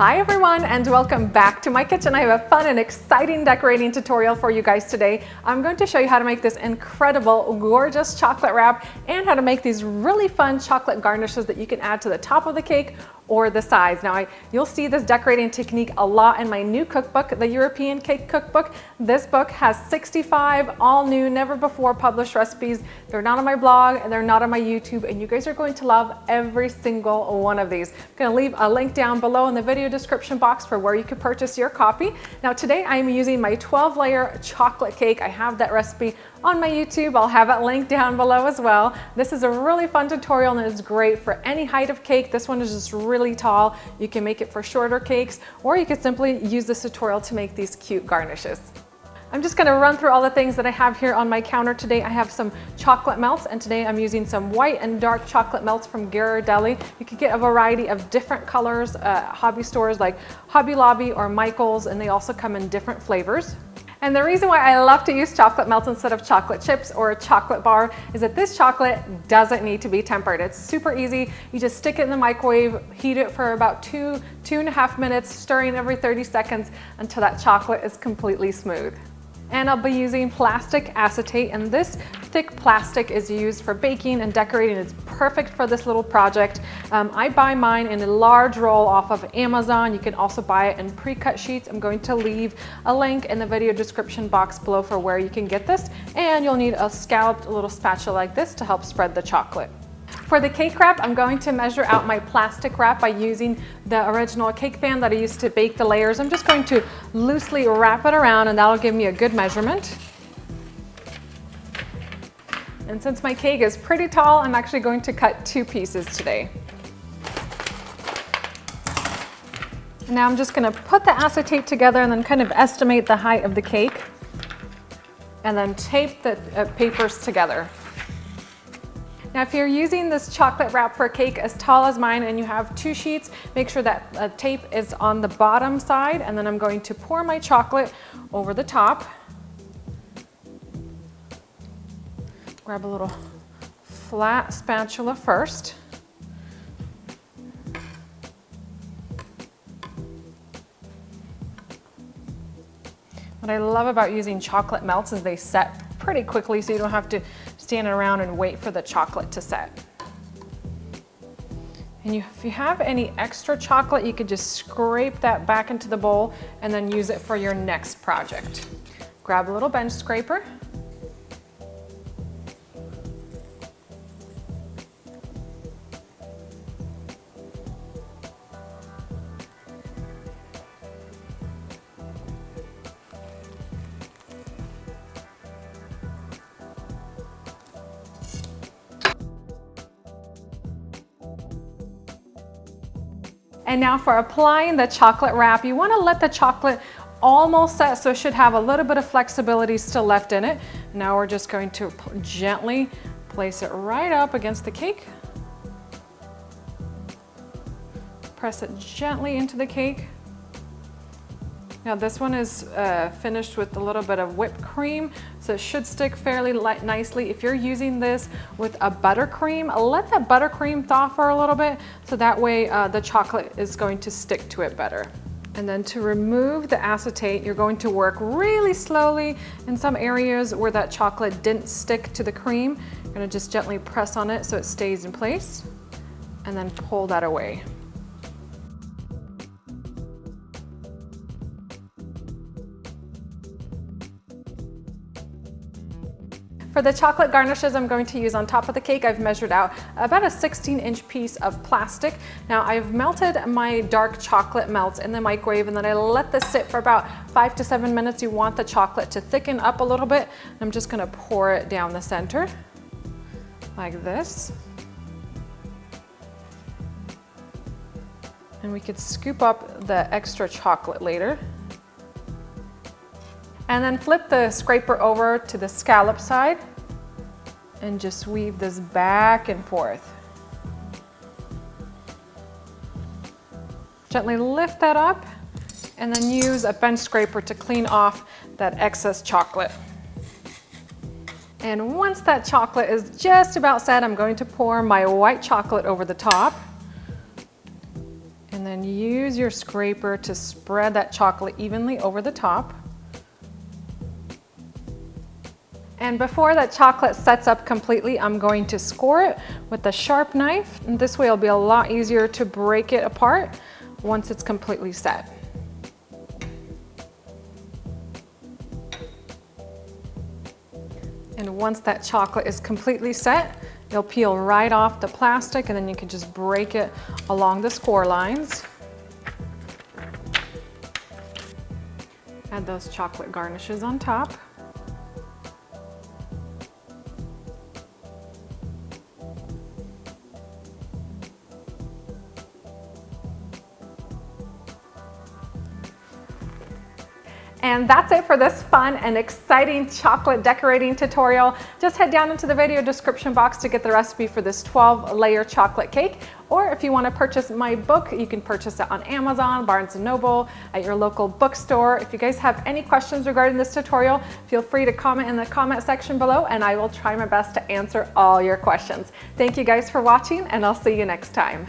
Hi everyone, and welcome back to my kitchen. I have a fun and exciting decorating tutorial for you guys today. I'm going to show you how to make this incredible, gorgeous chocolate wrap and how to make these really fun chocolate garnishes that you can add to the top of the cake or the sides. Now, you'll see this decorating technique a lot in my new cookbook, the European Cake Cookbook. This book has 65 all new, never before published recipes. They're not on my blog and they're not on my YouTube, and you guys are going to love every single one of these. I'm gonna leave a link down below in the video description box for where you can purchase your copy. Now today I'm using my 12-layer chocolate cake. I have that recipe on my YouTube. I'll have it linked down below as well. This is a really fun tutorial and it's great for any height of cake. This one is just really tall. You can make it for shorter cakes, or you could simply use this tutorial to make these cute garnishes. I'm just gonna run through all the things that I have here on my counter today. I have some chocolate melts, and today I'm using some white and dark chocolate melts from Ghirardelli. You can get a variety of different colors, hobby stores like Hobby Lobby or Michael's, and they also come in different flavors. And the reason why I love to use chocolate melts instead of chocolate chips or a chocolate bar is that this chocolate doesn't need to be tempered. It's super easy. You just stick it in the microwave, heat it for about two and a half minutes, stirring every 30 seconds until that chocolate is completely smooth. And I'll be using plastic acetate, and this thick plastic is used for baking and decorating. It's perfect for this little project. I buy mine in a large roll off of Amazon. You can also buy it in pre-cut sheets. I'm going to leave a link in the video description box below for where you can get this, and you'll need a scalloped little spatula like this to help spread the chocolate. For the cake wrap, I'm going to measure out my plastic wrap by using the original cake pan that I used to bake the layers. I'm just going to loosely wrap it around, and that'll give me a good measurement. And since my cake is pretty tall, I'm actually going to cut 2 pieces today. Now I'm just going to put the acetate together and then kind of estimate the height of the cake, and then tape the papers together. Now, if you're using this chocolate wrap for a cake as tall as mine and you have 2 sheets, make sure that tape is on the bottom side, and then I'm going to pour my chocolate over the top. Grab a little flat spatula first. What I love about using chocolate melts is they set pretty quickly, so you don't have to stand around and wait for the chocolate to set. And if you have any extra chocolate, you could just scrape that back into the bowl and then use it for your next project. Grab a little bench scraper. And now for applying the chocolate wrap, you want to let the chocolate almost set, so it should have a little bit of flexibility still left in it. Now we're just going to gently place it right up against the cake. Press it gently into the cake. Now this one is finished with a little bit of whipped cream, so it should stick fairly nicely. If you're using this with a buttercream, let that buttercream thaw for a little bit, so that way the chocolate is going to stick to it better. And then to remove the acetate, you're going to work really slowly in some areas where that chocolate didn't stick to the cream. You're going to just gently press on it so it stays in place, and then pull that away. For the chocolate garnishes I'm going to use on top of the cake, I've measured out about a 16-inch piece of plastic. Now I've melted my dark chocolate melts in the microwave, and then I let this sit for about 5 to 7 minutes. You want the chocolate to thicken up a little bit. I'm just going to pour it down the center like this. And we could scoop up the extra chocolate later. And then flip the scraper over to the scallop side and just weave this back and forth. Gently lift that up and then use a bench scraper to clean off that excess chocolate. And once that chocolate is just about set, I'm going to pour my white chocolate over the top And then use your scraper to spread that chocolate evenly over the top. And before that chocolate sets up completely, I'm going to score it with a sharp knife. And this way it'll be a lot easier to break it apart once it's completely set. And once that chocolate is completely set, it'll peel right off the plastic, and then you can just break it along the score lines. Add those chocolate garnishes on top. And that's it for this fun and exciting chocolate decorating tutorial. Just head down into the video description box to get the recipe for this 12-layer chocolate cake. Or if you want to purchase my book, you can purchase it on Amazon, Barnes & Noble, at your local bookstore. If you guys have any questions regarding this tutorial, feel free to comment in the comment section below, and I will try my best to answer all your questions. Thank you guys for watching, and I'll see you next time.